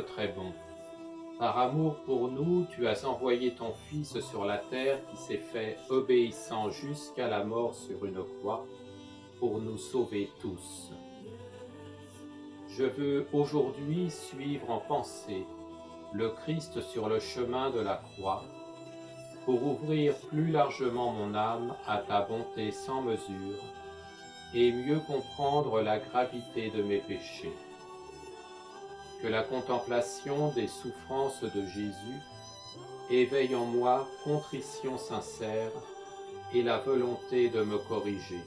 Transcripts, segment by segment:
être très bon. Par amour pour nous, tu as envoyé ton Fils sur la terre qui s'est fait obéissant jusqu'à la mort sur une croix pour nous sauver tous. Je veux aujourd'hui suivre en pensée le Christ sur le chemin de la croix pour ouvrir plus largement mon âme à ta bonté sans mesure et mieux comprendre la gravité de mes péchés. Que la contemplation des souffrances de Jésus éveille en moi contrition sincère et la volonté de me corriger.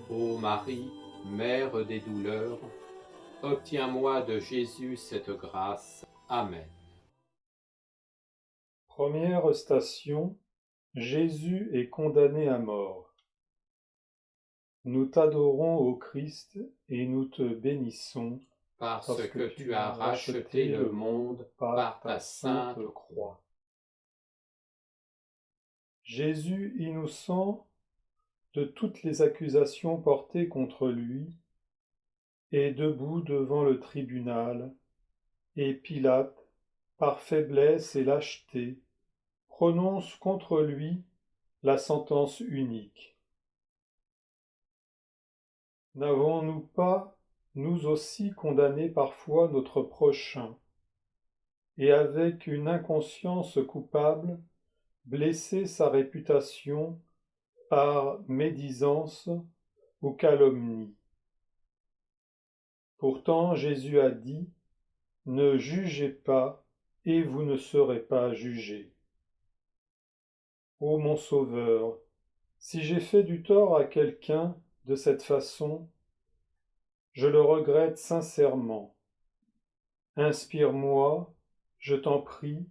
Ô Marie, Mère des douleurs, obtiens-moi de Jésus cette grâce. Amen. Première station, Jésus est condamné à mort. Nous t'adorons, ô Christ, et nous te bénissons, parce que tu as racheté le monde par ta sainte croix. Jésus, innocent de toutes les accusations portées contre lui, est debout devant le tribunal, et Pilate, par faiblesse et lâcheté, prononce contre lui la sentence unique. N'avons-nous pas, nous aussi, condamné parfois notre prochain, et avec une inconscience coupable, blessé sa réputation par médisance ou calomnie? Pourtant, Jésus a dit: ne jugez pas, et vous ne serez pas jugés. Ô mon Sauveur, si j'ai fait du tort à quelqu'un de cette façon, je le regrette sincèrement. Inspire-moi, je t'en prie,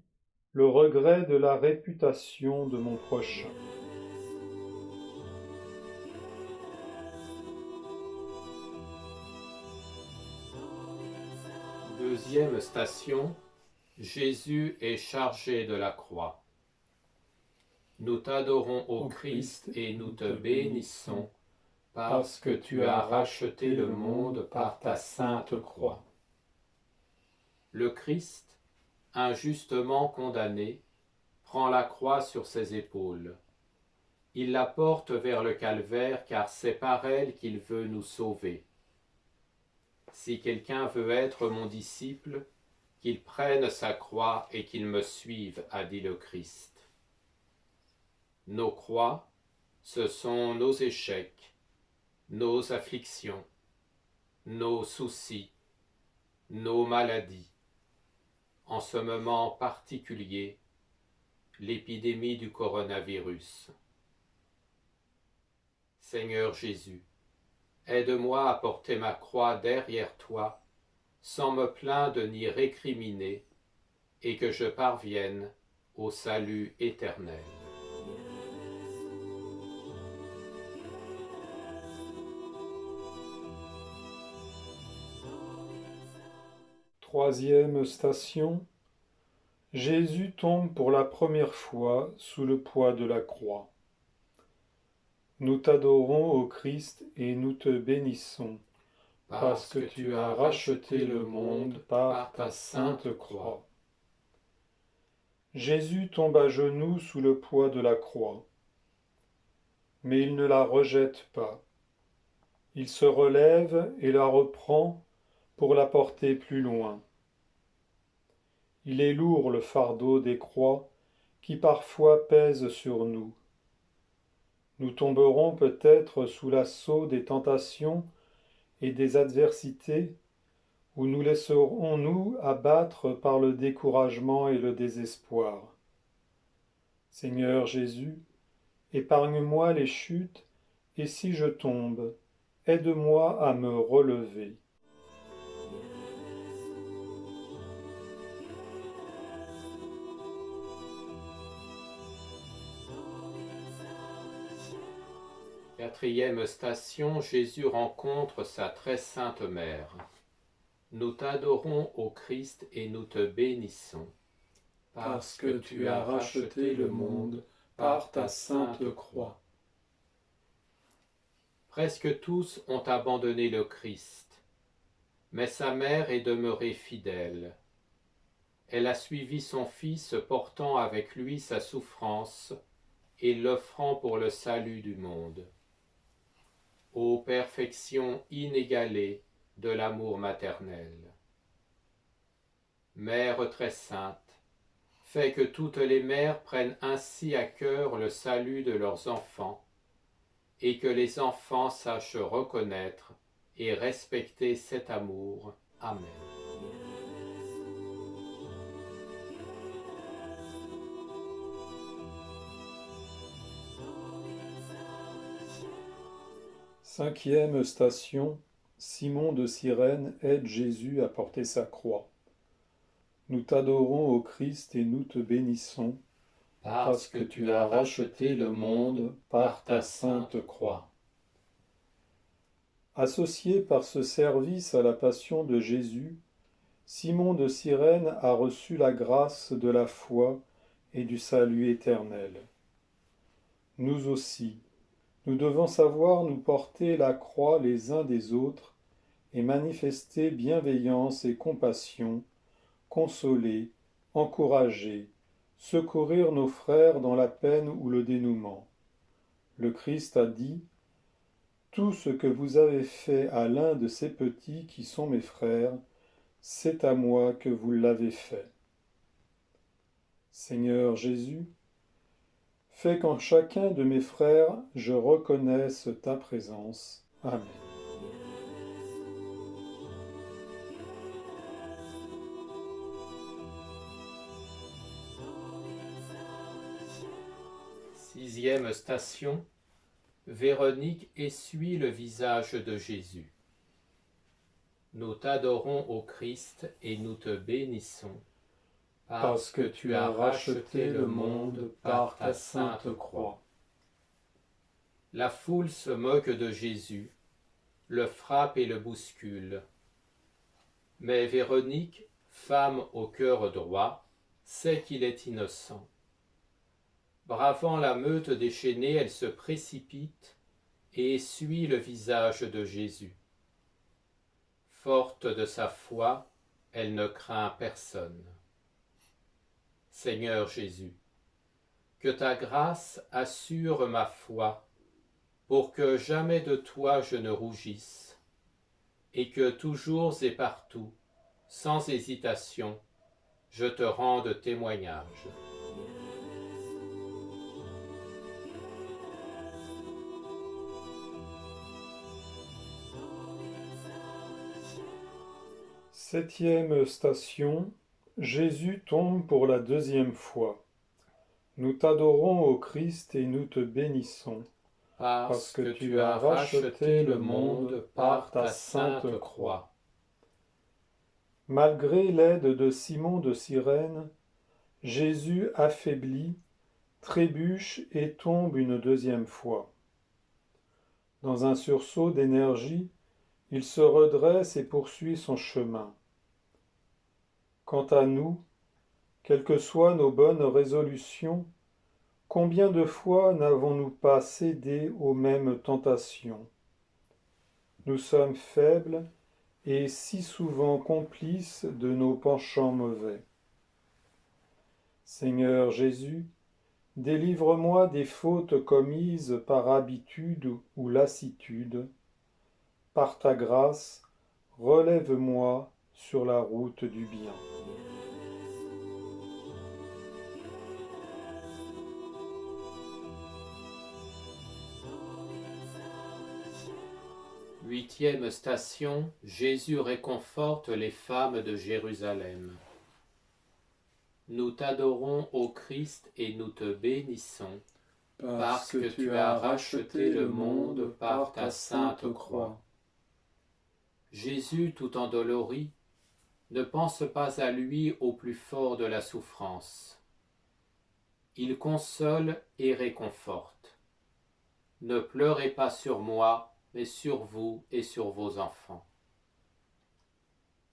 le regret de la réputation de mon prochain. Deuxième station, Jésus est chargé de la croix. Nous t'adorons, ô Christ, et nous te bénissons, parce que tu as racheté le monde par ta sainte croix. Le Christ, injustement condamné, prend la croix sur ses épaules. Il la porte vers le calvaire, car c'est par elle qu'il veut nous sauver. Si quelqu'un veut être mon disciple, qu'il prenne sa croix et qu'il me suive, a dit le Christ. Nos croix, ce sont nos échecs, nos afflictions, nos soucis, nos maladies. En ce moment particulier, l'épidémie du coronavirus. Seigneur Jésus, aide-moi à porter ma croix derrière toi, sans me plaindre ni récriminer, et que je parvienne au salut éternel. Troisième station, Jésus tombe pour la première fois sous le poids de la croix. Nous t'adorons, ô Christ, et nous te bénissons, parce que tu as racheté le monde par ta sainte croix. Jésus tombe à genoux sous le poids de la croix, mais il ne la rejette pas. Il se relève et la reprend pour la porter plus loin. Il est lourd le fardeau des croix qui parfois pèse sur nous. Nous tomberons peut-être sous l'assaut des tentations et des adversités, ou nous laisserons-nous abattre par le découragement et le désespoir. Seigneur Jésus, épargne-moi les chutes, et si je tombe, aide-moi à me relever. Quatrième station, Jésus rencontre sa très sainte mère. Nous t'adorons, ô Christ, et nous te bénissons, parce que tu as racheté le monde par ta sainte croix. Presque tous ont abandonné le Christ, Mais sa mère est demeurée fidèle. Elle a suivi son fils, portant avec lui sa souffrance et l'offrant pour le salut du monde. Ô perfection inégalée de l'amour maternel! Mère très sainte, fais que toutes les mères prennent ainsi à cœur le salut de leurs enfants, et que les enfants sachent reconnaître et respecter cet amour. Amen. Cinquième station, Simon de Cyrène aide Jésus à porter sa croix. Nous t'adorons, ô Christ, et nous te bénissons, parce que tu as racheté le monde par ta sainte croix. Associé par ce service à la passion de Jésus, Simon de Cyrène a reçu la grâce de la foi et du salut éternel. Nous aussi, nous devons savoir nous porter la croix les uns des autres et manifester bienveillance et compassion, consoler, encourager, secourir nos frères dans la peine ou le dénouement. Le Christ a dit « Tout ce que vous avez fait à l'un de ces petits qui sont mes frères, c'est à moi que vous l'avez fait. » Seigneur Jésus, fais qu'en chacun de mes frères je reconnaisse ta présence. Amen. Sixième station, Véronique essuie le visage de Jésus. Nous t'adorons, ô Christ, et nous te bénissons, parce que tu as racheté le monde par ta sainte croix. La foule se moque de Jésus, le frappe et le bouscule. Mais Véronique, femme au cœur droit, sait qu'il est innocent. Bravant la meute déchaînée, elle se précipite et essuie le visage de Jésus. Forte de sa foi, elle ne craint personne. Seigneur Jésus, que ta grâce assure ma foi, pour que jamais de toi je ne rougisse, et que toujours et partout, sans hésitation, je te rende témoignage. Septième station, Jésus tombe pour la deuxième fois. Nous t'adorons, ô Christ, et nous te bénissons, parce que tu as racheté le monde par ta sainte croix. Malgré l'aide de Simon de Cyrène, Jésus affaibli, trébuche et tombe une deuxième fois. Dans un sursaut d'énergie, il se redresse et poursuit son chemin. Quant à nous, quelles que soient nos bonnes résolutions, combien de fois n'avons-nous pas cédé aux mêmes tentations? Nous sommes faibles et si souvent complices de nos penchants mauvais. Seigneur Jésus, délivre-moi des fautes commises par habitude ou lassitude. Par ta grâce, relève-moi sur la route du bien. Huitième station, Jésus réconforte les femmes de Jérusalem. Nous t'adorons, ô Christ, et nous te bénissons, parce que tu as racheté le monde par ta sainte croix. Jésus, tout endolori, ne pense pas à lui au plus fort de la souffrance. Il console et réconforte. Ne pleurez pas sur moi, mais sur vous et sur vos enfants.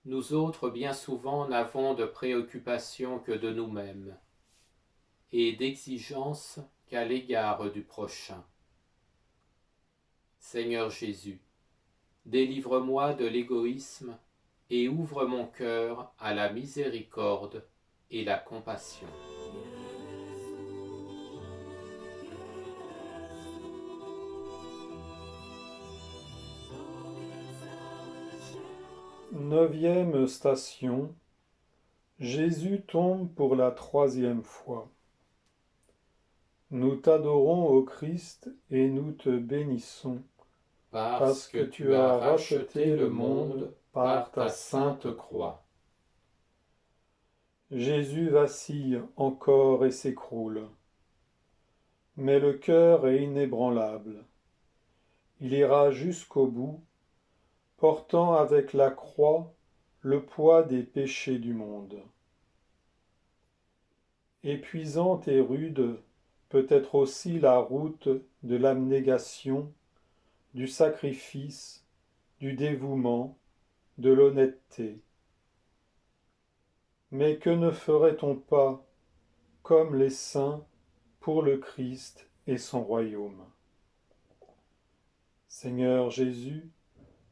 Nous autres, bien souvent, n'avons de préoccupation que de nous-mêmes, et d'exigence qu'à l'égard du prochain. Seigneur Jésus, délivre-moi de l'égoïsme et ouvre mon cœur à la miséricorde et la compassion. Neuvième station. Jésus tombe pour la troisième fois. Nous t'adorons, ô Christ, et nous te bénissons, Parce que tu as racheté le monde par ta sainte croix. Jésus vacille encore et s'écroule, mais le cœur est inébranlable. Il ira jusqu'au bout, portant avec la croix le poids des péchés du monde. Épuisante et rude peut être aussi la route de l'abnégation, du sacrifice, du dévouement, de l'honnêteté. Mais que ne ferait-on pas, comme les saints, pour le Christ et son royaume? Seigneur Jésus,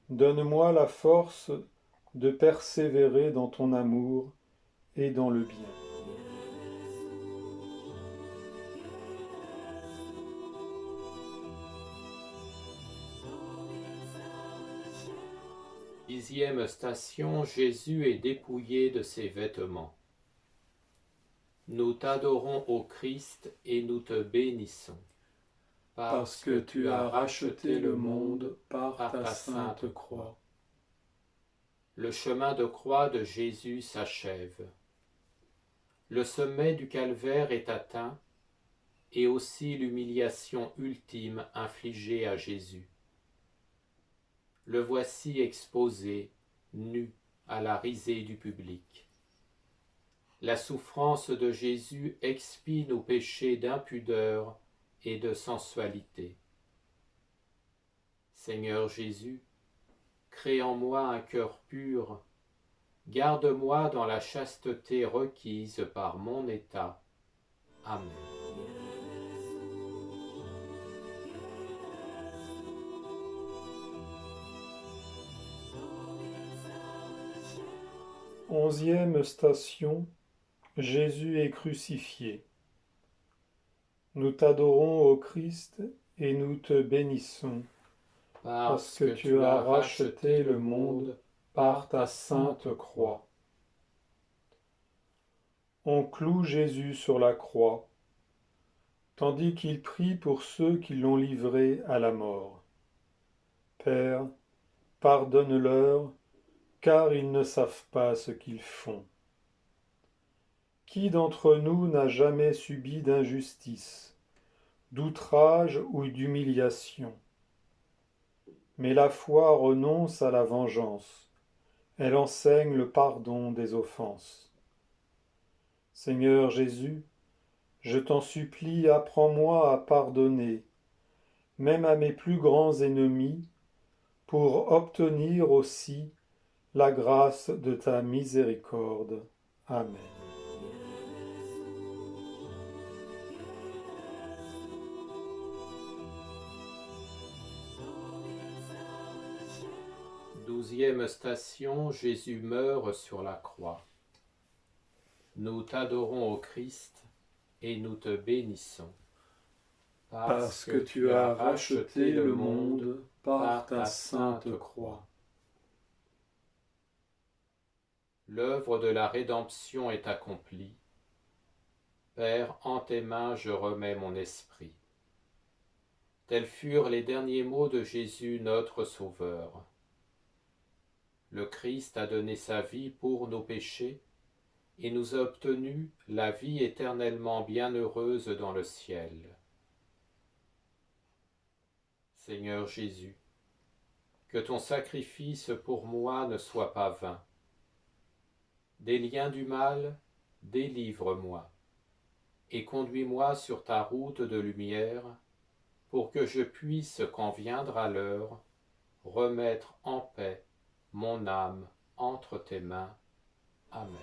donne-moi la force de persévérer dans ton amour et dans le bien. Dixième station, Jésus est dépouillé de ses vêtements. Nous t'adorons, ô Christ, et nous te bénissons, Parce que tu as racheté le monde par ta sainte croix. Le chemin de croix de Jésus s'achève. Le sommet du calvaire est atteint, et aussi l'humiliation ultime infligée à Jésus. Le voici exposé, nu, à la risée du public. La souffrance de Jésus expie nos péchés d'impudeur et de sensualité. Seigneur Jésus, crée en moi un cœur pur, garde-moi dans la chasteté requise par mon état. Amen. Onzième station. Jésus est crucifié. Nous t'adorons, ô Christ, et nous te bénissons, parce que tu as racheté le monde par ta sainte croix. On cloue Jésus sur la croix, tandis qu'il prie pour ceux qui l'ont livré à la mort. Père, pardonne-leur, car ils ne savent pas ce qu'ils font. Qui d'entre nous n'a jamais subi d'injustice, d'outrage ou d'humiliation? Mais la foi renonce à la vengeance, elle enseigne le pardon des offenses. Seigneur Jésus, je t'en supplie, apprends-moi à pardonner, même à mes plus grands ennemis, pour obtenir aussi la grâce de ta miséricorde. Amen. Douzième station, Jésus meurt sur la croix. Nous t'adorons, ô Christ, et nous te bénissons, parce que tu as racheté le monde par ta sainte croix. L'œuvre de la rédemption est accomplie. Père, en tes mains je remets mon esprit. Tels furent les derniers mots de Jésus, notre Sauveur. Le Christ a donné sa vie pour nos péchés et nous a obtenu la vie éternellement bienheureuse dans le ciel. Seigneur Jésus, que ton sacrifice pour moi ne soit pas vain. Des liens du mal, délivre-moi, et conduis-moi sur ta route de lumière, pour que je puisse, quand viendra l'heure, remettre en paix mon âme entre tes mains. Amen.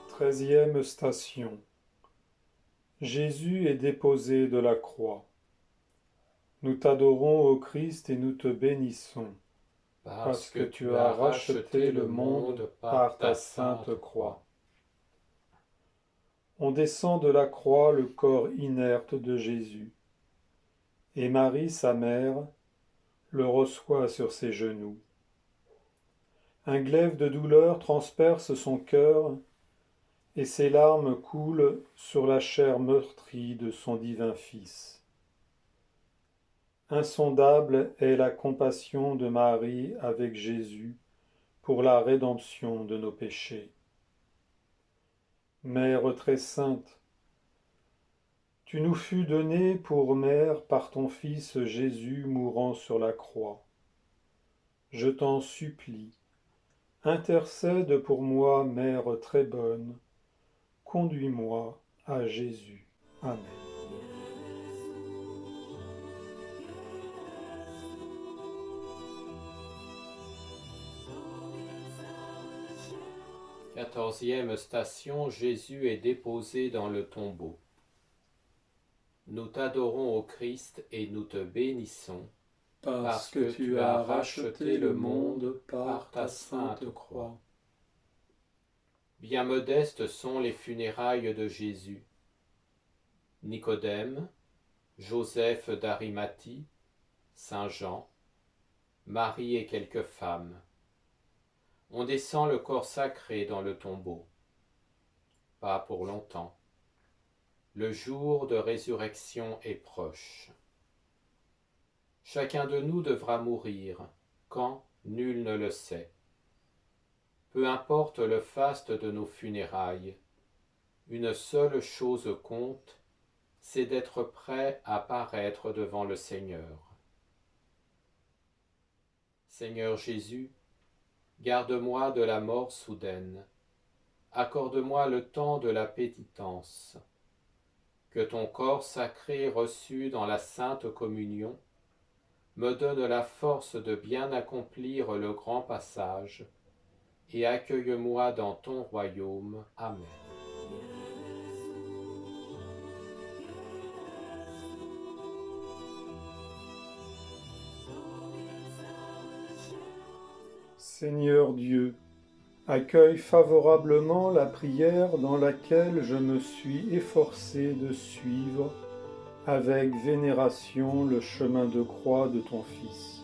Treizième station. Jésus est déposé de la croix. Nous t'adorons, ô Christ, et nous te bénissons, parce que tu as racheté le monde par ta sainte croix. On descend de la croix le corps inerte de Jésus, et Marie, sa mère, le reçoit sur ses genoux. Un glaive de douleur transperce son cœur, et ses larmes coulent sur la chair meurtrie de son divin Fils. Insondable est la compassion de Marie avec Jésus pour la rédemption de nos péchés. Mère très sainte, tu nous fus donnée pour mère par ton Fils Jésus mourant sur la croix. Je t'en supplie, intercède pour moi, Mère très bonne, conduis-moi à Jésus. Amen. Quatorzième station, Jésus est déposé dans le tombeau. Nous t'adorons, ô Christ, et nous te bénissons, parce que tu as racheté le monde par ta sainte croix. Bien modestes sont les funérailles de Jésus. Nicodème, Joseph d'Arimathie, Saint Jean, Marie et quelques femmes. On descend le corps sacré dans le tombeau. Pas pour longtemps. Le jour de résurrection est proche. Chacun de nous devra mourir, quand nul ne le sait. Peu importe le faste de nos funérailles, une seule chose compte, c'est d'être prêt à paraître devant le Seigneur. Seigneur Jésus, garde-moi de la mort soudaine, accorde-moi le temps de la pénitence, que ton corps sacré reçu dans la Sainte Communion me donne la force de bien accomplir le grand passage, et accueille-moi dans ton royaume. Amen. Seigneur Dieu, accueille favorablement la prière dans laquelle je me suis efforcé de suivre avec vénération le chemin de croix de ton Fils.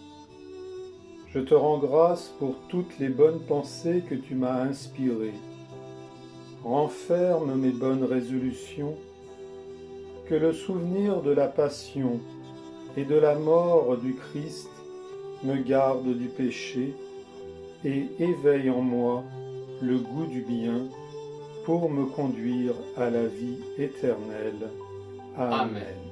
Je te rends grâce pour toutes les bonnes pensées que tu m'as inspirées. Renferme mes bonnes résolutions, que le souvenir de la passion et de la mort du Christ me garde du péché et éveille en moi le goût du bien pour me conduire à la vie éternelle. Amen.